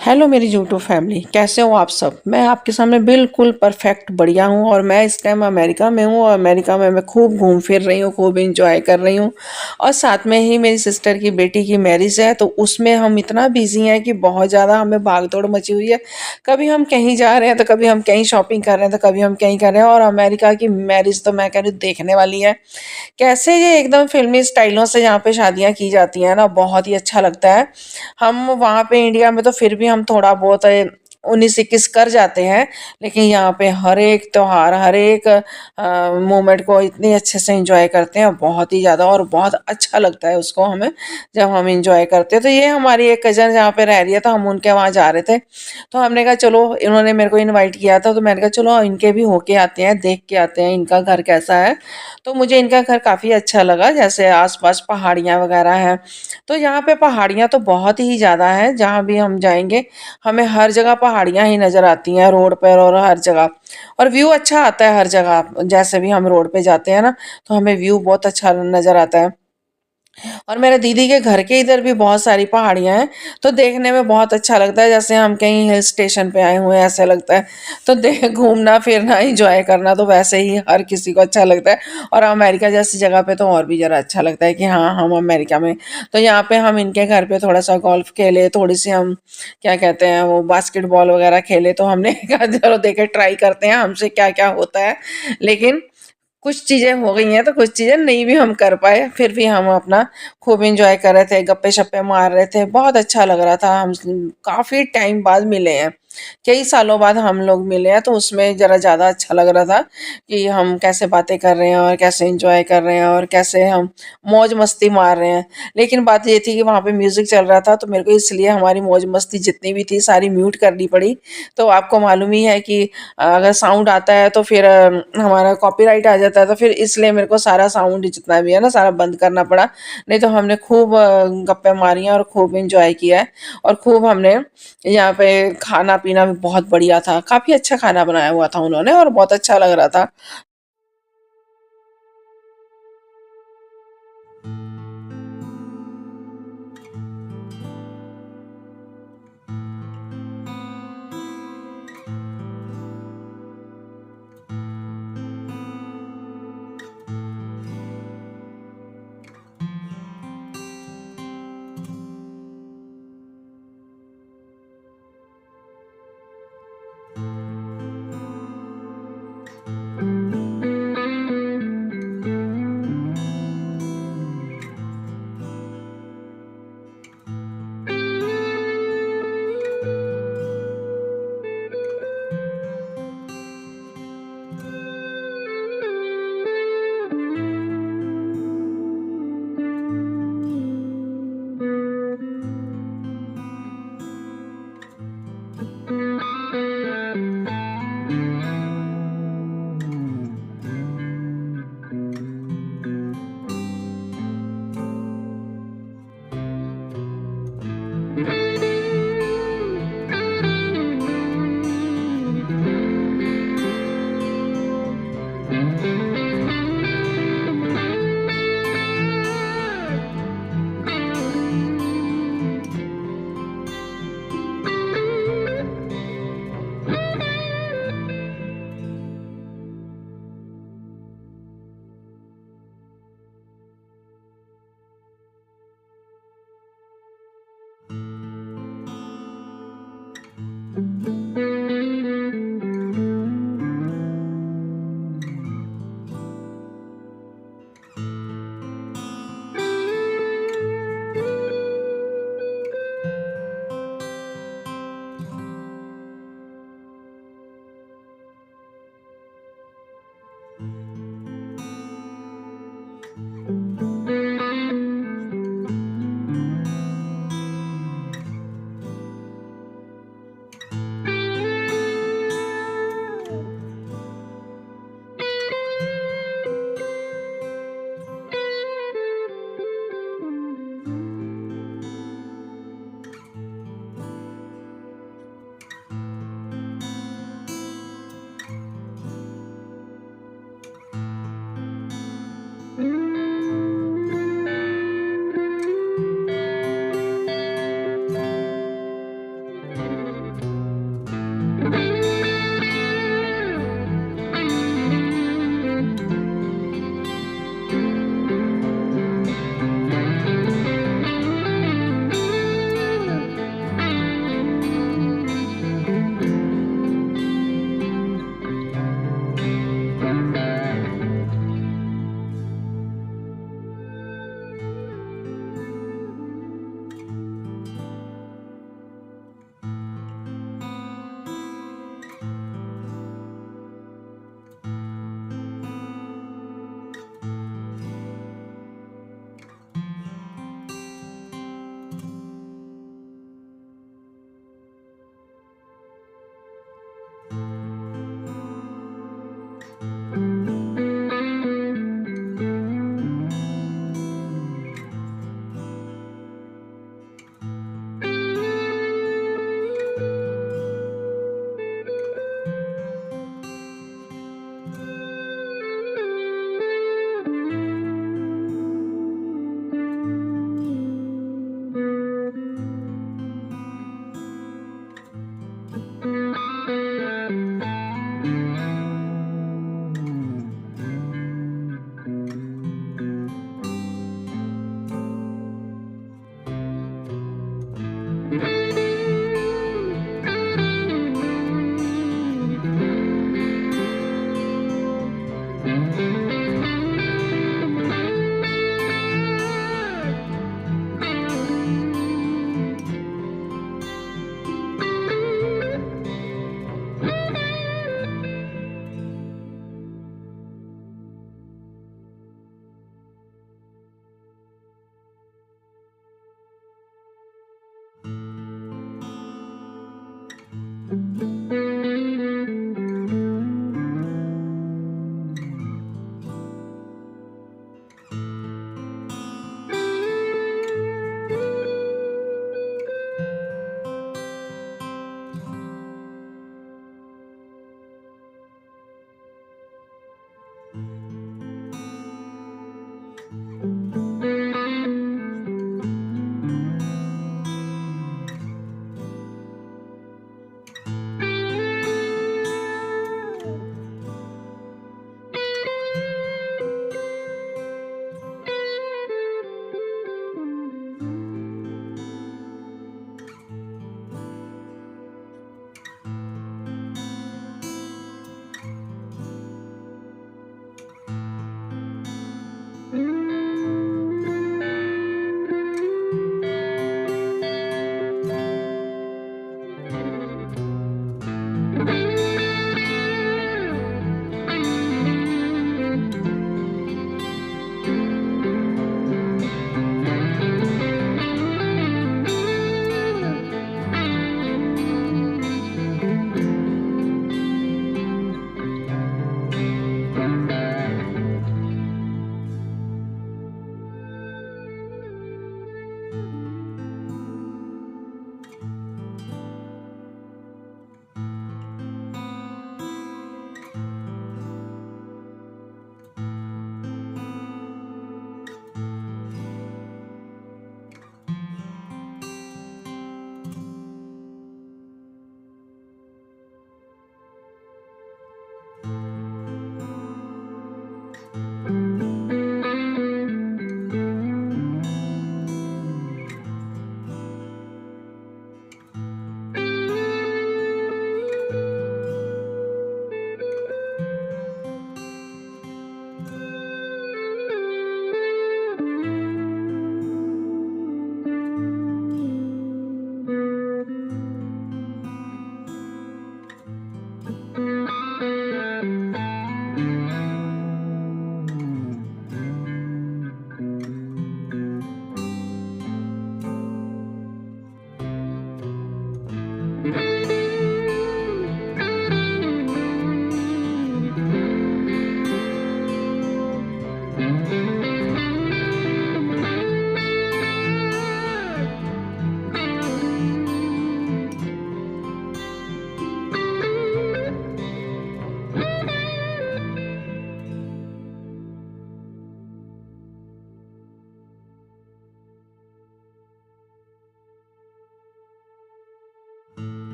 Hello मेरी YouTube family, कैसे हो आप सब। मैं आपके सामने बिल्कुल परफेक्ट बढ़िया हूँ और मैं इस टाइम अमेरिका में हूँ और अमेरिका में मैं खूब घूम फिर रही हूँ, खूब इंजॉय कर रही हूँ। और साथ में ही मेरी सिस्टर की बेटी की मैरिज है, तो उसमें हम इतना बिजी हैं कि बहुत ज़्यादा हमें भाग दौड़ मची हुई है। कभी हम कहीं जा रहे हैं तो कभी हम कहीं शॉपिंग कर रहे हैं तो कभी हम कहीं कर रहे हैं। और अमेरिका की मैरिज तो मैं कह रही हूँ देखने वाली है। कैसे ये एकदम फ़िल्मी स्टाइलों से यहाँ पे शादियाँ की जाती हैं ना, बहुत ही अच्छा लगता है। हम वहाँ पे इंडिया में तो फिर भी हम थोड़ा बहुत 19-21 कर जाते हैं, लेकिन यहाँ पे हर एक त्योहार, हर एक मोमेंट को इतने अच्छे से एन्जॉय करते हैं, बहुत ही ज़्यादा और बहुत अच्छा लगता है उसको हमें, जब हम एन्जॉय करते हैं। तो ये हमारी एक कज़न जहाँ पे रह रही है, तो हम उनके वहाँ जा रहे थे। तो हमने कहा चलो, इन्होंने मेरे को इनवाइट किया था, तो मैंने कहा चलो इनके भी होके आते हैं, देख के आते हैं इनका घर कैसा है। तो मुझे इनका घर काफ़ी अच्छा लगा, जैसे आस-पास पहाड़ियाँ वगैरह हैं। तो यहाँ पे पहाड़ियाँ तो बहुत ही ज़्यादा हैं, जहाँ भी हम जाएँगे हमें हर जगह पहाड़ियाँ ही नज़र आती हैं, रोड पर और हर जगह। और व्यू अच्छा आता है हर जगह, जैसे भी हम रोड पे जाते हैं ना, तो हमें व्यू बहुत अच्छा नज़र आता है। और मेरे दीदी के घर के इधर भी बहुत सारी पहाड़ियाँ हैं, तो देखने में बहुत अच्छा लगता है, जैसे हम कहीं हिल स्टेशन पे आए हुए हैं ऐसा लगता है। तो देख घूमना फिरना एंजॉय करना तो वैसे ही हर किसी को अच्छा लगता है। और अमेरिका जैसी जगह पे तो और भी ज़रा अच्छा लगता है कि हाँ, हम अमेरिका में। तो यहाँ पे हम इनके घर पे थोड़ा सा गोल्फ खेले, थोड़ी सी हम क्या कहते हैं वो बास्केटबॉल वगैरह खेले, तो हमने कहा चलो देखे ट्राई करते हैं हमसे क्या क्या होता है। लेकिन कुछ चीज़ें हो गई हैं, तो कुछ चीज़ें नहीं भी हम कर पाए, फिर भी हम अपना खूब एन्जॉय कर रहे थे, गप्पे-शप्पे मार रहे थे, बहुत अच्छा लग रहा था। हम काफ़ी टाइम बाद मिले हैं, कई सालों बाद हम लोग मिले हैं, तो उसमें ज़रा ज़्यादा अच्छा लग रहा था कि हम कैसे बातें कर रहे हैं और कैसे एन्जॉय कर रहे हैं और कैसे हम मौज-मस्ती मार रहे हैं। लेकिन बात ये थी कि वहाँ पे म्यूज़िक चल रहा था, तो मेरे को इसलिए हमारी मौज-मस्ती जितनी भी थी, सारी म्यूट करनी पड़ी। तो आपको मालूम ही है कि अगर साउंड आता है तो फिर हमारा कॉपीराइट आ जाता है, तो फिर इसलिए मेरे को सारा साउंड जितना भी है ना सारा बंद करना पड़ा। नहीं तो हमने खूब गप्पे मारी हैं और खूब एन्जॉय किया है। और खूब हमने यहाँ पे खाना-पीना भी बहुत बढ़िया था, काफ़ी अच्छा खाना बनाया हुआ था उन्होंने और बहुत अच्छा लग रहा था।